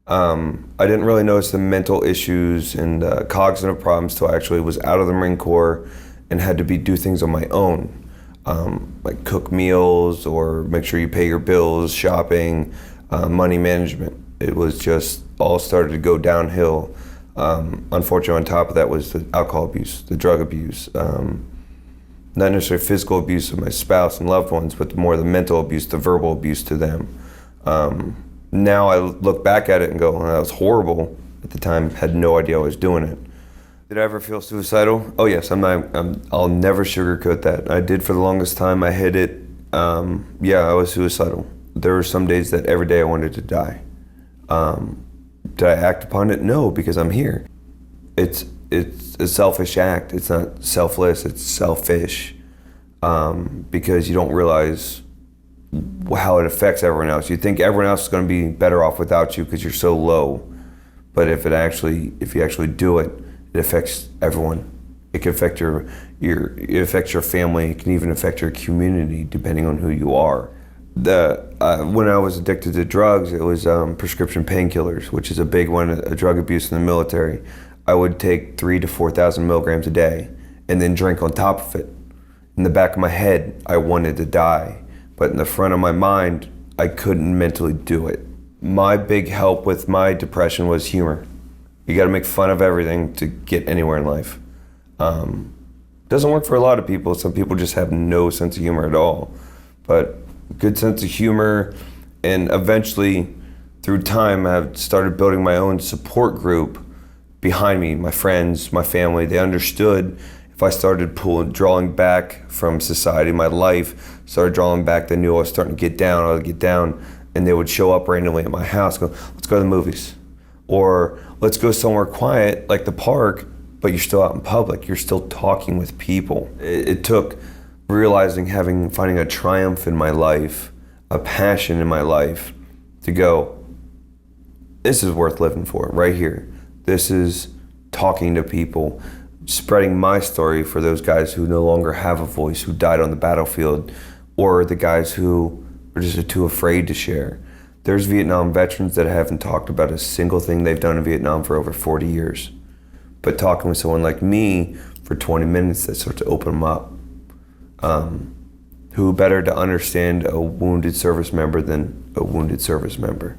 I didn't really notice the mental issues and cognitive problems till I actually was out of the Marine Corps and had to do things on my own, like cook meals or make sure you pay your bills, shopping, money management. It was just all started to go downhill. Unfortunately, on top of that was the alcohol abuse, the drug abuse, not necessarily physical abuse of my spouse and loved ones, but more the mental abuse, the verbal abuse to them. Now I look back at it and go, well, that was horrible. At the time, had no idea I was doing it. Did I ever feel suicidal? Oh yes, I'll never sugarcoat that. I did for the longest time. I hid it. Yeah, I was suicidal. There were some days that every day I wanted to die. Did I act upon it? No, because I'm here. It's a selfish act. It's not selfless, it's selfish. Because you don't realize how it affects everyone else. You think everyone else is going to be better off without you because you're so low. But if you actually do it, it affects everyone. It can affect it affects your family. It can even affect your community, depending on who you are. When I was addicted to drugs, it was prescription painkillers, which is a big one, a drug abuse in the military. I would take 3,000 to 4,000 milligrams a day and then drink on top of it. In the back of my head, I wanted to die, but in the front of my mind, I couldn't mentally do it. My big help with my depression was humor. You gotta make fun of everything to get anywhere in life. Doesn't work for a lot of people. Some people just have no sense of humor at all. But good sense of humor, and eventually, through time, I've started building my own support group behind me, my friends, my family. They understood if I started drawing back from society, my life, started drawing back, they knew I was starting to get down, I would get down, and they would show up randomly at my house, go, let's go to the movies. Or let's go somewhere quiet, like the park, but you're still out in public, you're still talking with people. It took realizing, finding a triumph in my life, a passion in my life, to go, this is worth living for, right here. This is talking to people, spreading my story for those guys who no longer have a voice, who died on the battlefield, or the guys who are just too afraid to share. There's Vietnam veterans that haven't talked about a single thing they've done in Vietnam for over 40 years. But talking with someone like me for 20 minutes, that starts to open them up. Who better to understand a wounded service member than a wounded service member?